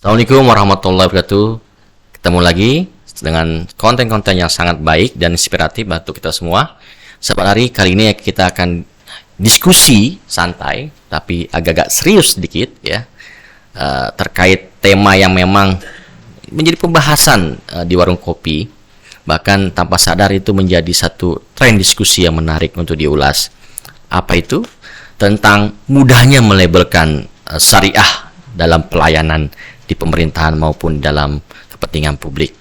Assalamualaikum warahmatullahi wabarakatuh. Ketemu lagi dengan konten-konten yang sangat baik dan inspiratif untuk kita semua. Sahabat Ari, kali ini kita akan diskusi santai tapi agak-agak serius sedikit ya, terkait tema yang memang menjadi pembahasan di warung kopi. Bahkan tanpa sadar itu menjadi satu tren diskusi yang menarik untuk diulas. Apa itu? Tentang mudahnya melabelkan syariah dalam pelayanan di pemerintahan maupun dalam kepentingan publik.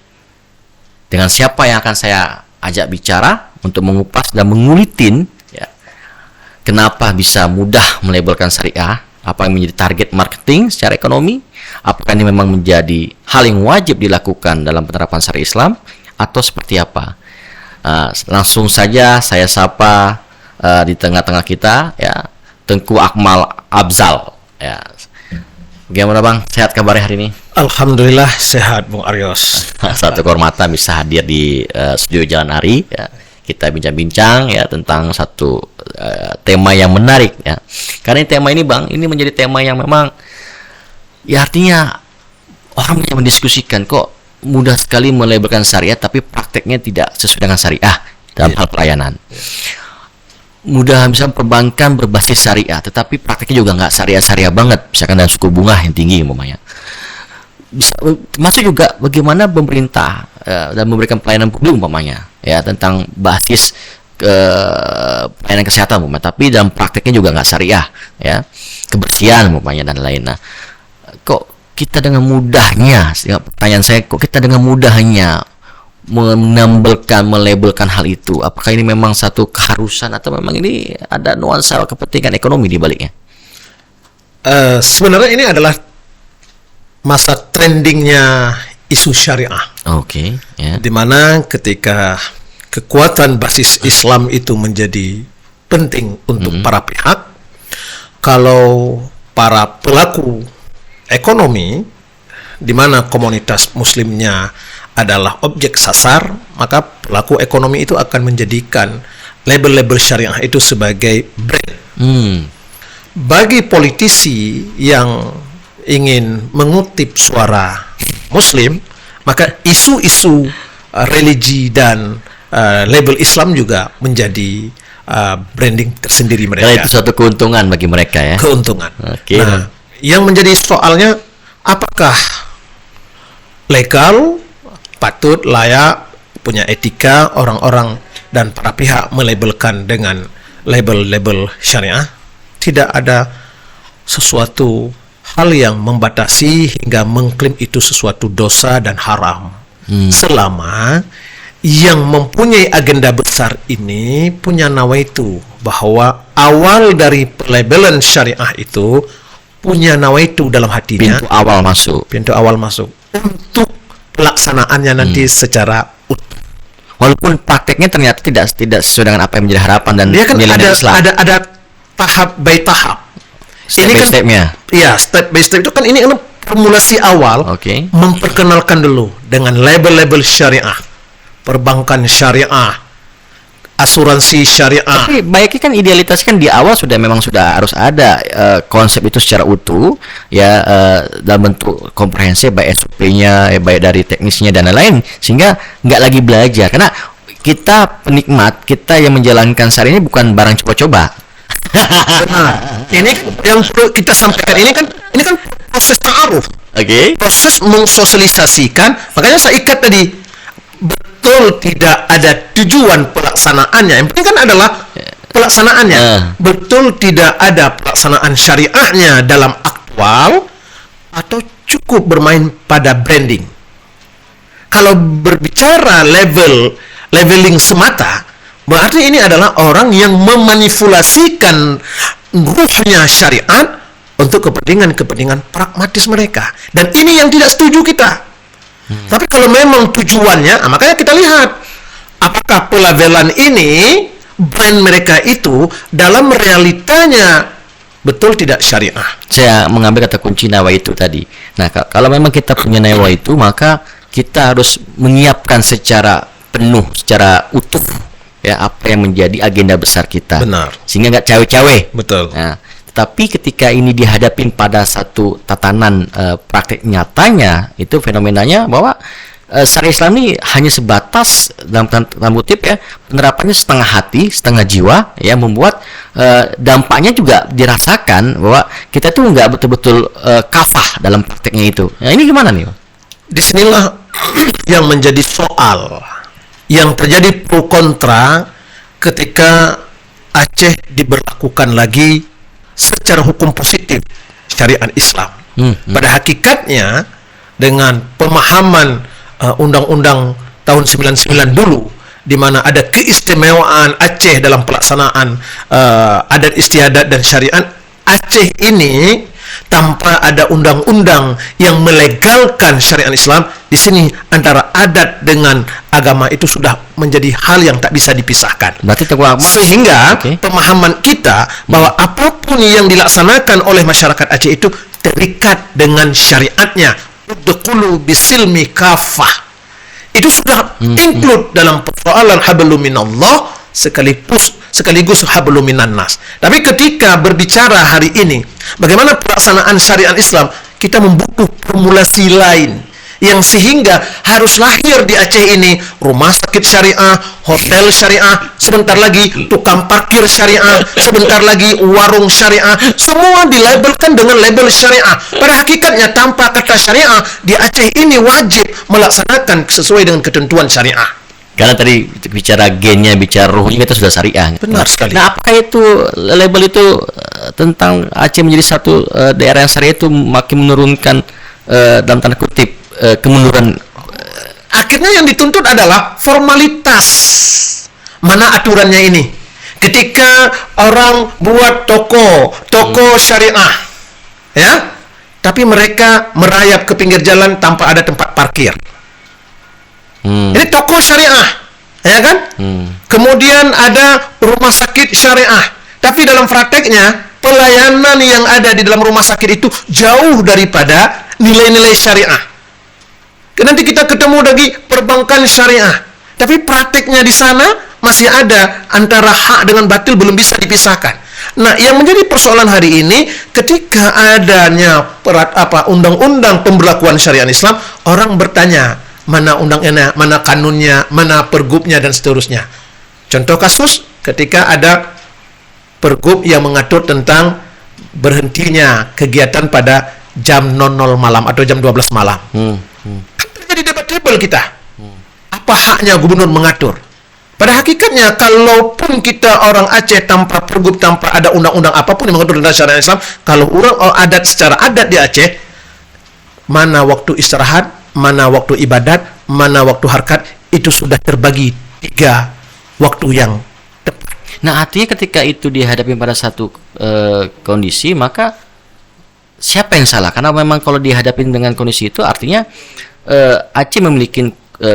Dengan siapa yang akan saya ajak bicara untuk mengupas dan mengulitin ya, kenapa bisa mudah melabelkan syariah, apa yang menjadi target marketing secara ekonomi, apakah ini memang menjadi hal yang wajib dilakukan dalam penerapan syariah Islam atau seperti apa. Langsung saja saya sapa di tengah-tengah kita ya, Tengku Akmal Abzal ya. Bagaimana Bang? Sehat kabarnya hari ini? Alhamdulillah sehat Bung Aryos. Satu kehormatan bisa hadir di studio Jalan Ari ya. Kita bincang-bincang ya tentang satu tema yang menarik ya. Karena tema ini Bang, ini menjadi tema yang memang ya artinya orang yang mendiskusikan kok mudah sekali melabelkan syariah tapi prakteknya tidak sesuai dengan syariah dalam hal pelayanan. Mudah bisa perbankan berbasis syariah, tetapi prakteknya juga nggak syariah banget, misalkan dengan suku bunga yang tinggi umpamanya. Bisa termasuk juga bagaimana pemerintah dan memberikan pelayanan publik umpamanya, ya tentang basis pelayanan kesehatan umpamanya, tapi dalam prakteknya juga nggak syariah, ya kebersihan umpamanya dan lain. Nah, kok kita dengan mudahnya, pertanyaan saya, kok kita dengan mudahnya melabelkan hal itu? Apakah ini memang satu keharusan atau memang ini ada nuansa kepentingan ekonomi di baliknya? Sebenarnya ini adalah masa trendingnya isu syariah. Oke, ya. Dimana ketika kekuatan basis Islam itu menjadi penting untuk para pihak, kalau para pelaku ekonomi, di mana komunitas muslimnya adalah objek sasar, maka pelaku ekonomi itu akan menjadikan label-label syariah itu sebagai brand. Bagi politisi yang ingin mengutip suara muslim, maka isu-isu religi dan label Islam juga menjadi branding tersendiri mereka. Itu suatu keuntungan bagi mereka ya. Keuntungan. Okay. Nah, yang menjadi soalnya, apakah legal, patut, layak, punya etika orang-orang dan para pihak melabelkan dengan label-label syariah? Tidak ada sesuatu hal yang membatasi hingga mengklaim itu sesuatu dosa dan haram. Selama yang mempunyai agenda besar ini punya nawaitu, bahwa awal dari pelabelan syariah itu punya nawaitu dalam hatinya, pintu awal masuk untuk pelaksanaannya nanti secara utuh. Walaupun prakteknya ternyata tidak sesuai dengan apa yang menjadi harapan dan dia kan nilai Islam. ada tahap by tahap. Step by stepnya. Iya, step by step itu kan ini formulasi awal. Okay. Memperkenalkan dulu dengan label-label syariah, perbankan syariah, asuransi syariah. Tapi baiknya kan idealitas kan di awal memang sudah harus ada konsep itu secara utuh ya, dalam bentuk komprehensif, baik SOP-nya, baik dari teknisnya dan lain-lain, sehingga nggak lagi belajar. Karena kita penikmat, kita yang menjalankan syariah ini bukan barang coba-coba. Nah, ini yang perlu kita sampaikan, ini kan proses ta'aruf. Oke. Proses mensosialisasikan, makanya saya ikat tadi, betul tidak ada tujuan pelaksanaannya. Yang penting kan adalah pelaksanaannya. Betul tidak ada pelaksanaan syariahnya dalam aktual, atau cukup bermain pada branding. Kalau berbicara leveling semata, berarti ini adalah orang yang memanipulasikan ruhnya syariat untuk kepentingan pragmatis mereka. Dan ini yang tidak setuju kita. Tapi kalau memang tujuannya, makanya kita lihat apakah pelabelan ini, brand mereka itu dalam realitanya betul tidak syariah. Saya mengambil kata kunci nawaitu tadi. Nah, kalau memang kita punya nawaitu, maka kita harus menyiapkan secara penuh, secara utuh ya apa yang menjadi agenda besar kita. Benar. Sehingga nggak cawe-cawe. Betul. Nah, Tapi ketika ini dihadapin pada satu tatanan praktek nyatanya, itu fenomenanya bahwa syariat Islam ini hanya sebatas dalam tanda kutip ya, penerapannya setengah hati, setengah jiwa ya, membuat dampaknya juga dirasakan bahwa kita tuh nggak betul-betul kafah dalam prakteknya itu. Nah, ini gimana nih? Disinilah yang menjadi soal, yang terjadi pro kontra ketika Aceh diberlakukan lagi secara hukum positif syariat Islam. Pada hakikatnya dengan pemahaman Undang-Undang tahun 99 dulu, di mana ada keistimewaan Aceh dalam pelaksanaan adat istiadat dan syariat. Aceh ini tanpa ada undang-undang yang melegalkan syariat Islam, di sini antara adat dengan agama itu sudah menjadi hal yang tak bisa dipisahkan. Berarti sehingga pemahaman kita bahwa apapun yang dilaksanakan oleh masyarakat Aceh itu terikat dengan syariatnya. Udkhulu bisilmi kafah. Itu sudah include dalam persoalan hablum minallah sekaligus hablum minan nas. Tapi ketika berbicara hari ini bagaimana pelaksanaan syariat Islam, kita membutuh formulasi lain yang sehingga harus lahir di Aceh ini rumah sakit syariah, hotel syariah, sebentar lagi tukang parkir syariah, sebentar lagi warung syariah, semua dilabelkan dengan label syariah. Pada hakikatnya tanpa kata syariah, di Aceh ini wajib melaksanakan sesuai dengan ketentuan syariah. Karena tadi bicara gennya, bicara ruhnya kita sudah syariah. Benar sekali. Nah, apakah itu label itu tentang Aceh menjadi satu daerah yang syariah itu makin menurunkan dalam tanda kutip kemunduran? Akhirnya yang dituntut adalah formalitas. Mana aturannya ini? Ketika orang buat toko syariah, ya, tapi mereka merayap ke pinggir jalan tanpa ada tempat parkir. Ini toko syariah, ya kan? Kemudian ada rumah sakit syariah, tapi dalam prakteknya pelayanan yang ada di dalam rumah sakit itu jauh daripada nilai-nilai syariah. Nanti kita ketemu lagi perbankan syariah, tapi prakteknya di sana masih ada antara hak dengan batil, belum bisa dipisahkan. Nah, yang menjadi persoalan hari ini ketika adanya undang-undang pemberlakuan syariat Islam, orang bertanya, mana undangnya, mana kanunnya, mana pergubnya dan seterusnya. Contoh kasus ketika ada pergub yang mengatur tentang berhentinya kegiatan pada jam 00 malam atau jam 12 malam. Jadi debatable kita. Apa haknya gubernur mengatur? Pada hakikatnya, kalaupun kita orang Aceh tanpa pergub, tanpa ada undang-undang apapun yang mengatur tentang syariat Islam, kalau orang adat secara adat di Aceh, mana waktu istirahat, mana waktu ibadat, mana waktu harkat, itu sudah terbagi 3 waktu yang tepat. Nah, artinya ketika itu dihadapi pada satu kondisi, maka siapa yang salah? Karena memang kalau dihadapi dengan kondisi itu, artinya Aceh memiliki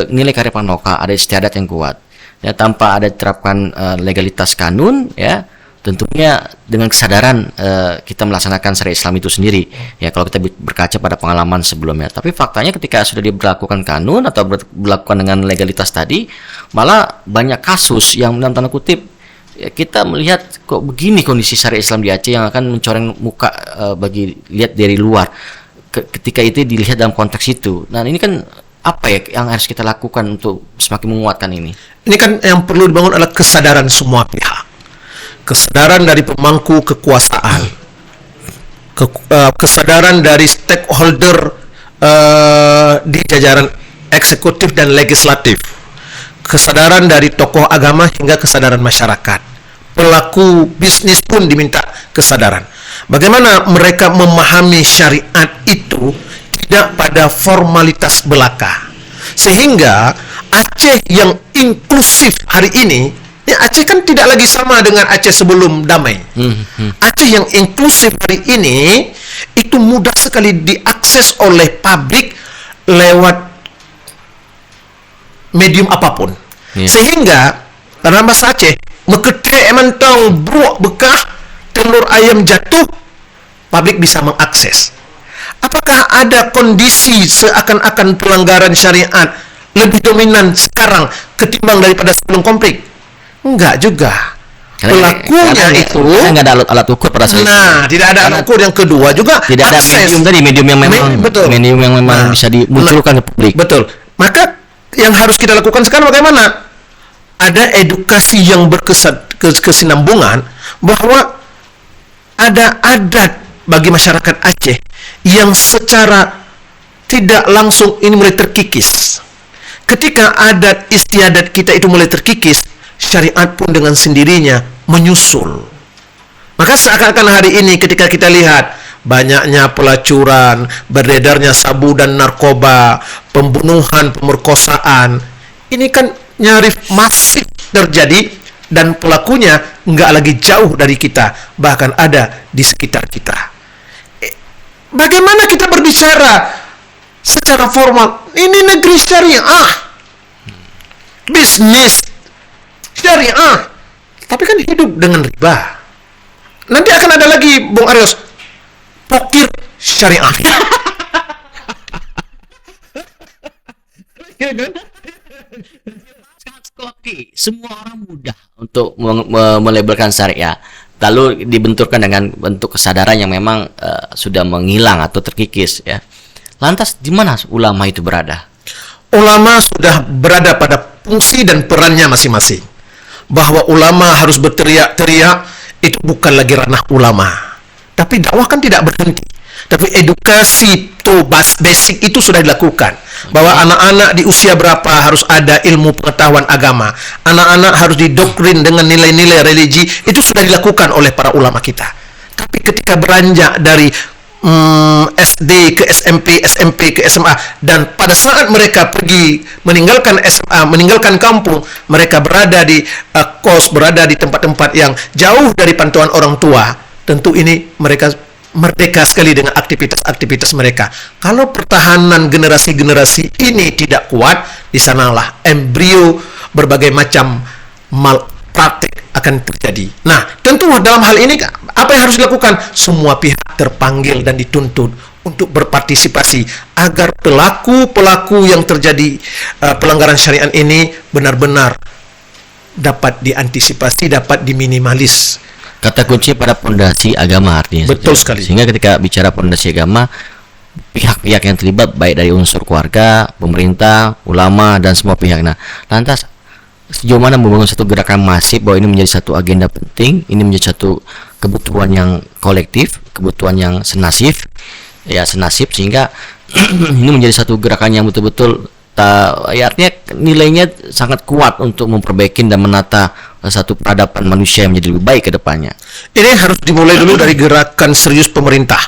nilai kearifan lokal, ada istiadat yang kuat. Ya, tanpa ada diterapkan legalitas kanun, ya, tentunya dengan kesadaran kita melaksanakan syariat Islam itu sendiri. Ya, kalau kita berkaca pada pengalaman sebelumnya. Tapi faktanya ketika sudah diberlakukan kanun atau berlakukan dengan legalitas tadi, malah banyak kasus yang dalam tanda kutip ya, kita melihat kok begini kondisi syariat Islam di Aceh yang akan mencoreng muka bagi lihat dari luar. Ketika itu dilihat dalam konteks itu. Nah, ini kan apa ya yang harus kita lakukan untuk semakin menguatkan ini? Ini kan yang perlu dibangun adalah kesadaran semua pihak. Kesadaran dari pemangku kekuasaan. Kesadaran dari stakeholder di jajaran eksekutif dan legislatif. Kesadaran dari tokoh agama hingga kesadaran masyarakat. Pelaku bisnis pun diminta kesadaran. Bagaimana mereka memahami syariat itu tidak pada formalitas belaka. Sehingga Aceh yang inklusif hari ini, ya Aceh kan tidak lagi sama dengan Aceh sebelum damai. Aceh yang inklusif hari ini itu mudah sekali diakses oleh publik lewat medium apapun. Sehingga dalam bahasa Aceh, mekete mentong bruak bekah telur ayam jatuh, publik bisa mengakses. Apakah ada kondisi seakan-akan pelanggaran syariat lebih dominan sekarang ketimbang daripada sebelum konflik? Enggak juga. Pelakunya itu nggak ada alat ukur pada saat itu. Tidak ada alat ukur. Yang kedua juga tidak ada medium yang memang medium yang memang bisa dimunculkan ke publik. Betul. Maka yang harus kita lakukan sekarang bagaimana? Ada edukasi yang berkesinambungan bahwa ada adat bagi masyarakat Aceh yang secara tidak langsung ini mulai terkikis. Ketika adat istiadat kita itu mulai terkikis, syariat pun dengan sendirinya menyusul. Maka seakan-akan hari ini ketika kita lihat banyaknya pelacuran, beredarnya sabu dan narkoba, pembunuhan, pemerkosaan, ini kan nyaris masif terjadi dan pelakunya nggak lagi jauh dari kita, bahkan ada di sekitar kita. Bagaimana kita berbicara secara formal? Ini negeri syariah, bisnis syariah, tapi kan hidup dengan riba. Nanti akan ada lagi, Bung Aryos, pokir syariah. Semua orang mudah untuk melabelkan syariah, lalu dibenturkan dengan bentuk kesadaran yang memang sudah menghilang atau terkikis, ya. Lantas di mana ulama itu berada? Ulama sudah berada pada fungsi dan perannya masing-masing. Bahwa ulama harus berteriak-teriak itu bukan lagi ranah ulama. Tapi dakwah kan tidak berhenti. Tapi edukasi basic itu sudah dilakukan. Bahwa anak-anak di usia berapa harus ada ilmu pengetahuan agama. Anak-anak harus didoktrin dengan nilai-nilai religi. Itu sudah dilakukan oleh para ulama kita. Tapi ketika beranjak dari SD ke SMP, SMP ke SMA, dan pada saat mereka pergi meninggalkan SMA, meninggalkan kampung, mereka berada di kos, berada di tempat-tempat yang jauh dari pantauan orang tua. Tentu ini mereka merdeka sekali dengan aktivitas-aktivitas mereka. Kalau pertahanan generasi-generasi ini tidak kuat, di sanalah embrio berbagai macam malpraktik akan terjadi. Nah, tentu dalam hal ini apa yang harus dilakukan? Semua pihak terpanggil dan dituntut untuk berpartisipasi agar pelaku-pelaku yang terjadi pelanggaran syariat ini benar-benar dapat diantisipasi, dapat diminimalis. Kata kunci pada pondasi agama artinya. Betul sekali. Sehingga ketika bicara pondasi agama, pihak-pihak yang terlibat baik dari unsur keluarga, pemerintah, ulama, dan semua pihak. Nah, lantas sejauh mana membangun satu gerakan masif bahwa ini menjadi satu agenda penting, ini menjadi satu kebutuhan yang kolektif, kebutuhan yang senasib, sehingga ini menjadi satu gerakan yang betul-betul artinya nilainya sangat kuat untuk memperbaiki dan menata satu peradaban manusia yang menjadi lebih baik ke depannya. Ini harus dimulai dulu dari gerakan serius pemerintah.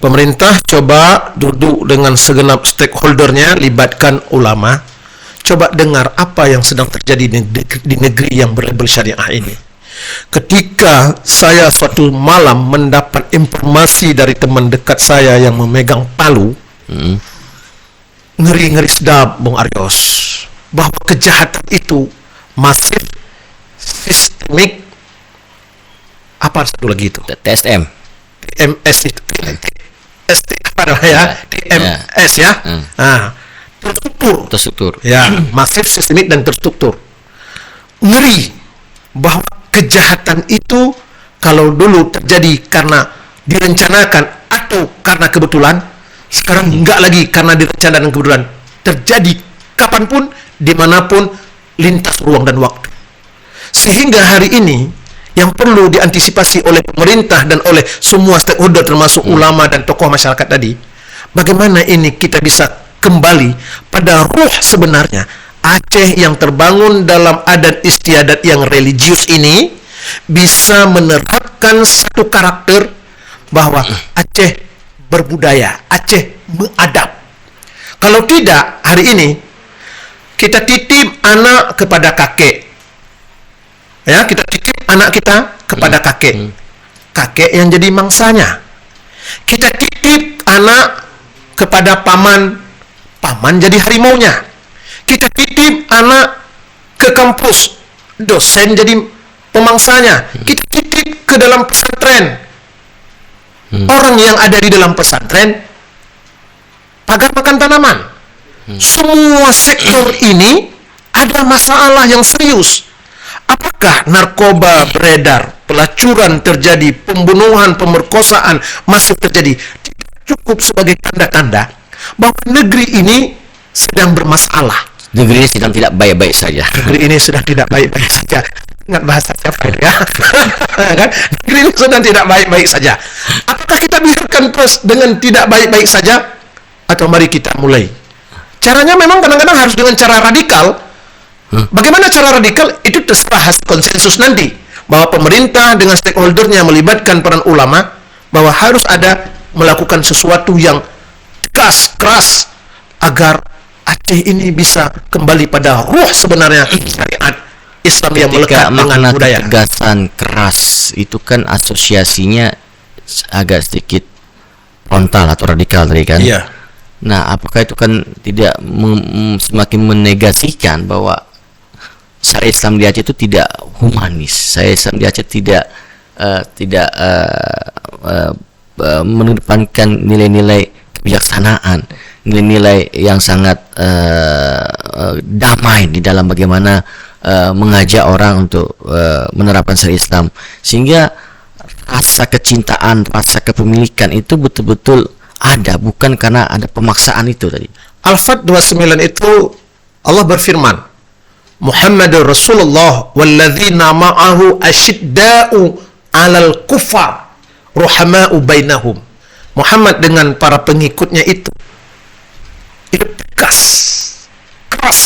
Pemerintah coba duduk dengan segenap stakeholdernya, libatkan ulama, coba dengar apa yang sedang terjadi di negeri yang berlabel syariah ini. Ketika saya suatu malam mendapat informasi dari teman dekat saya yang memegang palu, ngeri-ngeri sedap, Bung Aryos, bahwa kejahatan itu masif, sistemik, apa satu lagi itu? TSM. TMS itu. ST apa namanya? TMS ya. Terstruktur. Ya, masif, sistemik dan terstruktur. Ngeri bahwa kejahatan itu kalau dulu terjadi karena direncanakan atau karena kebetulan, sekarang enggak lagi karena direncanakan dan kebetulan, terjadi kapanpun, dimanapun, lintas ruang dan waktu. Sehingga hari ini yang perlu diantisipasi oleh pemerintah dan oleh semua stakeholder termasuk ulama dan tokoh masyarakat tadi, bagaimana ini kita bisa kembali pada ruh sebenarnya Aceh yang terbangun dalam adat istiadat yang religius ini, bisa menerapkan satu karakter bahwa Aceh berbudaya, Aceh mengadab. Kalau tidak, hari ini kita titip anak kepada kakek, ya, kita titip anak kita kepada kakek, kakek yang jadi mangsanya. Kita titip anak kepada paman, paman jadi harimaunya. Kita titip anak ke kampus, dosen jadi pemangsanya. Kita titip ke dalam pesantren, orang yang ada di dalam pesantren pagar makan tanaman. Semua sektor ini ada masalah yang serius. Apakah apakah narkoba beredar, pelacuran terjadi, pembunuhan, pemerkosaan masih terjadi, tidak cukup sebagai tanda-tanda bahwa negeri ini sedang bermasalah. Negeri ini sedang tidak baik-baik saja. Negeri ini sedang tidak baik-baik saja. Ingat bahasa siapa itu ya? Kan? Negeri ini sedang tidak baik-baik saja. Apakah kita biarkan terus dengan tidak baik-baik saja? Atau mari kita mulai? Caranya memang kadang-kadang harus dengan cara radikal. Bagaimana cara radikal? Itu terserah hasil konsensus nanti. Bahwa pemerintah dengan stakeholdernya melibatkan peran ulama, bahwa harus ada melakukan sesuatu yang tegas, keras, agar Aceh ini bisa kembali pada ruh sebenarnya syariat Islam yang melekat dengan budaya. Ketegasan keras itu kan asosiasinya agak sedikit frontal atau radikal tadi kan. Iya. Nah, apakah itu kan tidak semakin menegasikan bahwa syariat Islam di Aceh itu tidak humanis, syariat Islam di Aceh tidak mengedepankan nilai-nilai kebijaksanaan, nilai-nilai yang sangat damai di dalam bagaimana mengajak orang untuk menerapkan syariat Islam, sehingga rasa kecintaan, rasa kepemilikan itu betul-betul ada, bukan karena ada pemaksaan itu tadi. Al-Fat 29 itu Allah berfirman, Muhammadur Rasulullah walladzina ma'ahu asyidda'u 'alal kuffar ruhama'u bainahum. Muhammad dengan para pengikutnya itu tegas, keras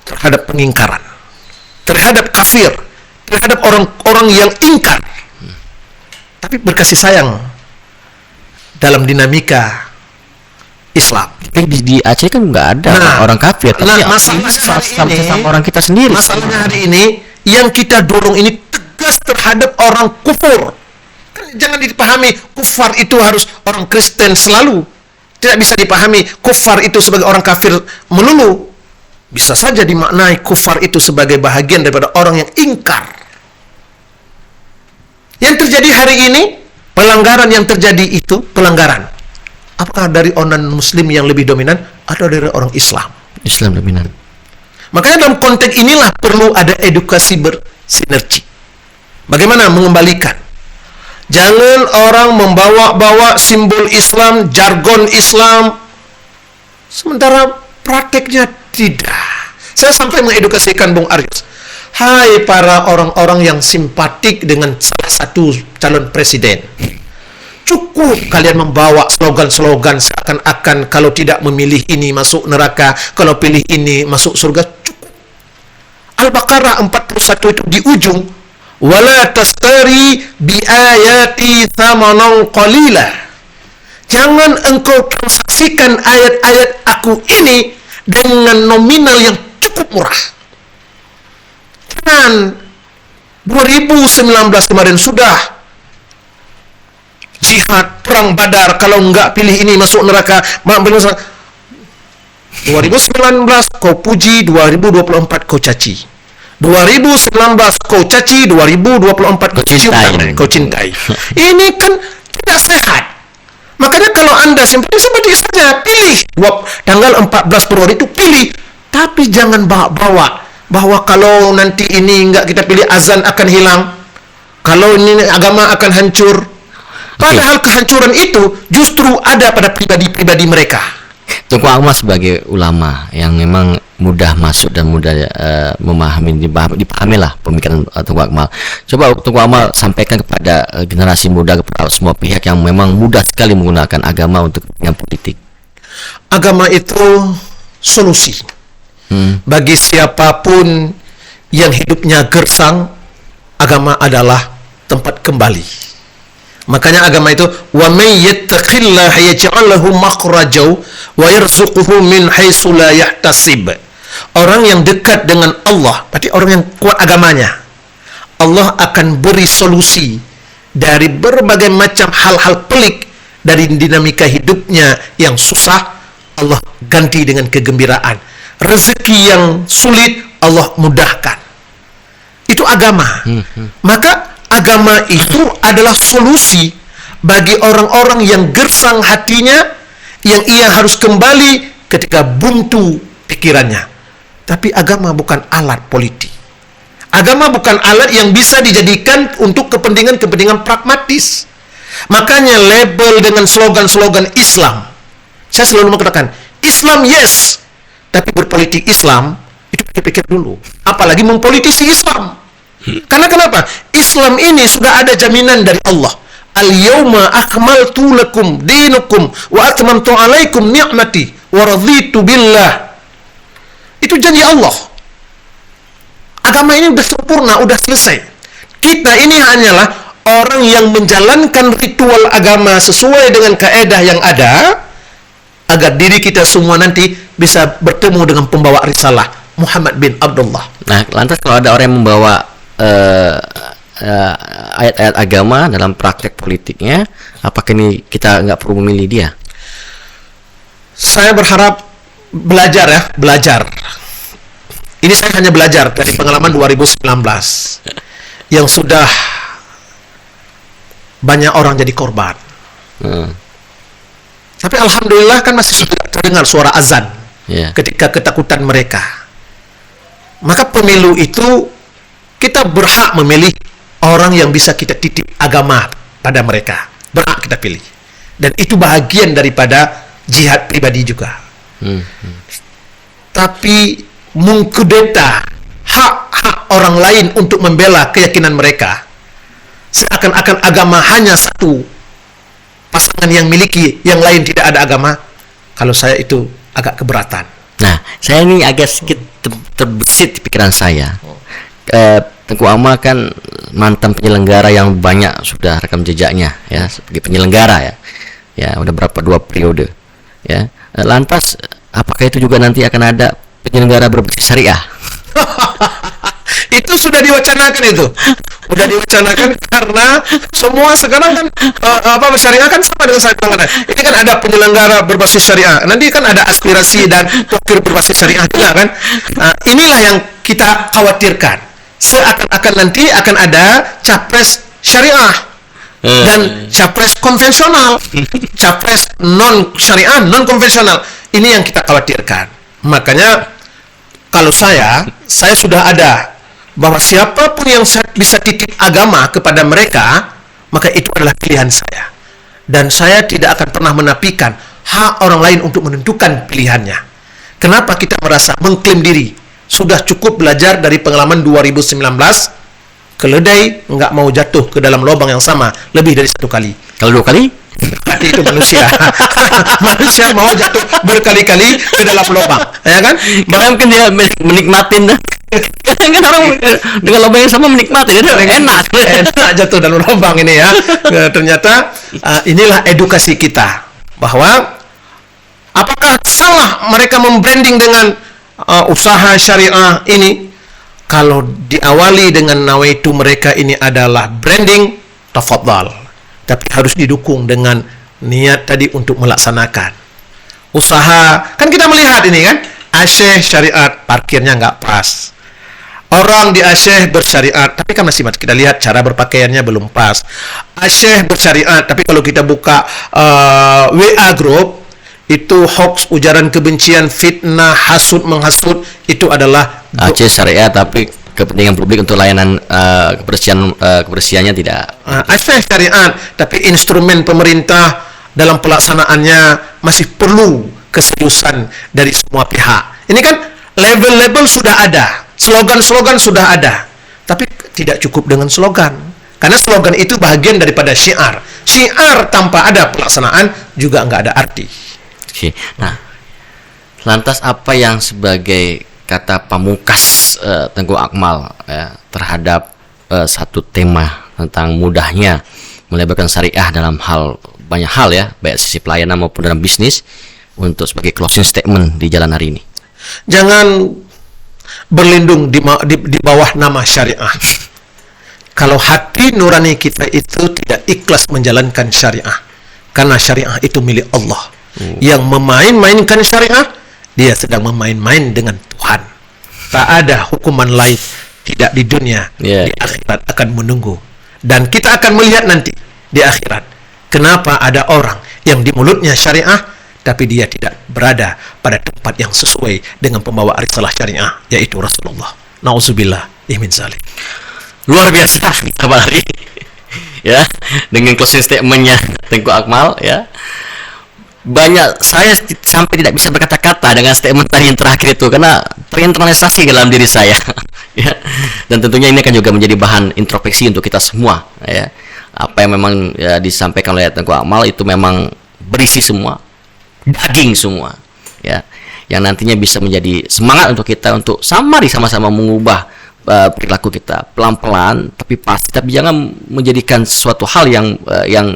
terhadap pengingkaran, terhadap kafir, terhadap orang-orang yang ingkar, tapi berkasih sayang dalam dinamika Islam. Di Aceh kan nggak ada orang kafir, tapi masalahnya hari ini, sama orang kita sendiri. Masalahnya hari ini yang kita dorong ini tegas terhadap orang kufur. Jangan dipahami kufar itu harus orang Kristen selalu. Tidak bisa dipahami kufar itu sebagai orang kafir melulu. Bisa saja dimaknai kufar itu sebagai bahagian daripada orang yang ingkar. Yang terjadi hari ini, pelanggaran yang terjadi itu pelanggaran. Apakah dari orang Muslim yang lebih dominan atau dari orang Islam? Islam dominan. Makanya dalam konteks inilah perlu ada edukasi bersinergi. Bagaimana mengembalikan? Jangan orang membawa-bawa simbol Islam, jargon Islam, sementara prakteknya tidak. Saya sampai mengedukasikan Bung Aris. Hai para orang-orang yang simpatik dengan salah satu calon presiden, cukup kalian membawa slogan-slogan seakan-akan kalau tidak memilih ini masuk neraka, kalau pilih ini masuk surga. Cukup. Al-Baqarah 41 itu di ujung, wala tastari bi ayati thamanan qalila. Jangan engkau transaksikan ayat-ayat aku ini dengan nominal yang cukup murah. Jangan 2019 kemarin sudah jihad, perang Badar, kalau enggak pilih ini masuk neraka. 2019 kau puji, 2024 kau caci. 2019 kau caci, 2024 kau cintai. Ini kan tidak sehat. Makanya kalau Anda seperti saja pilih tanggal 14 Februari itu pilih, tapi jangan bawa-bawa bahwa kalau nanti ini enggak kita pilih azan akan hilang, kalau ini agama akan hancur. Padahal kehancuran itu justru ada pada pribadi-pribadi mereka. Tunku Akmal sebagai ulama yang memang mudah masuk dan mudah dipahami lah pemikiran Tunku Akmal. Coba Tunku Akmal sampaikan kepada generasi muda, kepada semua pihak yang memang mudah sekali menggunakan agama untuk kepentingan politik. Agama itu solusi bagi siapapun yang hidupnya gersang. Agama adalah tempat kembali. Makanya agama itu wa may yattaqillaha yaj'al lahu makhraja wa yarzuquhu min haitsu la yahtasib. Orang yang dekat dengan Allah, berarti orang yang kuat agamanya, Allah akan beri solusi dari berbagai macam hal-hal pelik dari dinamika hidupnya yang susah. Allah ganti dengan kegembiraan. Rezeki yang sulit Allah mudahkan. Itu agama. Maka agama itu adalah solusi bagi orang-orang yang gersang hatinya, yang ia harus kembali ketika buntu pikirannya. Tapi agama bukan alat politik. Agama bukan alat yang bisa dijadikan untuk kepentingan-kepentingan pragmatis. Makanya label dengan slogan-slogan Islam. Saya selalu mengatakan, Islam yes, tapi berpolitik Islam, itu pikir-pikir dulu. Apalagi mempolitisi Islam. Karena kenapa? Islam ini sudah ada jaminan dari Allah. Al-yawma akmaltu lakum dinukum wa atmamtu alaikum ni'mati wa raditu billah. Itu janji Allah. Agama ini sudah sempurna, sudah selesai. Kita ini hanyalah orang yang menjalankan ritual agama sesuai dengan kaedah yang ada, agar diri kita semua nanti bisa bertemu dengan pembawa risalah Muhammad bin Abdullah. Nah, lantas kalau ada orang yang membawa ayat-ayat agama dalam praktek politiknya, apakah ini kita nggak perlu memilih dia? Saya berharap belajar. Ini saya hanya belajar dari pengalaman 2019 yang sudah banyak orang jadi korban. Tapi alhamdulillah kan masih terdengar suara azan ketika ketakutan mereka. Maka pemilu itu kita berhak memilih orang yang bisa kita titip agama pada mereka. Berhak kita pilih. Dan itu bahagian daripada jihad pribadi juga. Tapi mengkudeta hak-hak orang lain untuk membela keyakinan mereka, seakan-akan agama hanya satu pasangan yang miliki, yang lain tidak ada agama. Kalau saya itu agak keberatan. Nah, saya ini agak sedikit terbesit di pikiran saya. Tengku Amal kan mantan penyelenggara yang banyak sudah rekam jejaknya ya sebagai penyelenggara ya udah berapa 2 periode ya. Lantas apakah itu juga nanti akan ada penyelenggara berbasis syariah? Itu sudah diwacanakan itu. Udah diwacanakan karena semua sekarang kan syariah kan sama dengan syariah. Ini kan ada penyelenggara berbasis syariah. Nanti kan ada aspirasi dan wakil berbasis syariah juga kan. Inilah yang kita khawatirkan. Seakan-akan nanti akan ada capres syariah dan capres konvensional, capres non syariah, non konvensional. Ini yang kita khawatirkan. Makanya kalau saya sudah ada bahwa siapapun yang bisa titip agama kepada mereka, maka itu adalah pilihan saya. Dan saya tidak akan pernah menafikan hak orang lain untuk menentukan pilihannya. Kenapa kita merasa mengklaim diri? Sudah cukup belajar dari pengalaman 2019, keledai nggak mau jatuh ke dalam lubang yang sama lebih dari 1 kali. Kalau 2 kali? Berarti itu manusia. Manusia mau jatuh berkali-kali ke dalam lubang, ya kan? Mungkin dia menikmatin dah. Kan orang dengan lubang yang sama menikmati, enak jatuh dalam lubang ini ya. Ternyata inilah edukasi kita bahwa apakah salah mereka membranding dengan usaha syariah ini? Kalau diawali dengan nawaitu mereka ini adalah branding, tafadhal. Tapi harus didukung dengan niat tadi untuk melaksanakan usaha. Kan kita melihat ini kan, Asyih syariat, parkirnya nggak pas. Orang di Asyih bersyariat, tapi kan masih kita lihat cara berpakaiannya belum pas. Asyih bersyariat, tapi kalau kita buka WA group, itu hoax, ujaran kebencian, fitnah, hasud, menghasut, itu adalah Aceh syariah tapi kepentingan publik untuk layanan kebersihannya tidak. Aceh syariat tapi instrumen pemerintah dalam pelaksanaannya masih perlu keseriusan dari semua pihak. Ini kan label-label sudah ada, slogan-slogan sudah ada, tapi tidak cukup dengan slogan, karena slogan itu bagian daripada syiar. Syiar tanpa ada pelaksanaan juga nggak ada arti. Oke. Nah, lantas apa yang sebagai kata pamungkas Tengku Akmal terhadap satu tema tentang mudahnya melebarkan syariah dalam banyak hal ya, baik sisi pelayanan maupun dalam bisnis, untuk sebagai closing statement di jalan hari ini? Jangan berlindung di bawah nama syariah. Kalau hati nurani kita itu tidak ikhlas menjalankan syariah, karena syariah itu milik Allah. Yang memain-mainkan syariah, dia sedang memain-main dengan Tuhan. Tak ada hukuman lain, tidak di dunia, di akhirat akan menunggu. Dan kita akan melihat nanti di akhirat, kenapa ada orang yang di mulutnya syariah, tapi dia tidak berada pada tempat yang sesuai dengan pembawa risalah syariah, yaitu Rasulullah. Na'udzubillah. Imin Saleh. Luar biasa Abang Ari. Ya, dengan closing statementnya Tengku Akmal ya. Banyak saya sampai tidak bisa berkata-kata dengan statement tadi yang terakhir itu karena terinternalisasi ke dalam diri saya. Ya. Dan tentunya ini akan juga menjadi bahan introspeksi untuk kita semua ya. Apa yang memang ya, disampaikan oleh Tengku Akmal itu memang berisi semua, daging semua ya, yang nantinya bisa menjadi semangat untuk kita untuk sama-sama mengubah perilaku kita pelan-pelan tapi pasti, tapi jangan menjadikan suatu hal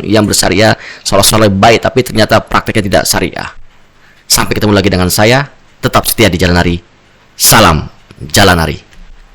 yang bersyariah seolah-olah baik tapi ternyata prakteknya tidak syariah. Sampai ketemu lagi dengan saya, tetap setia di Jalan Ari. Salam Jalan Ari.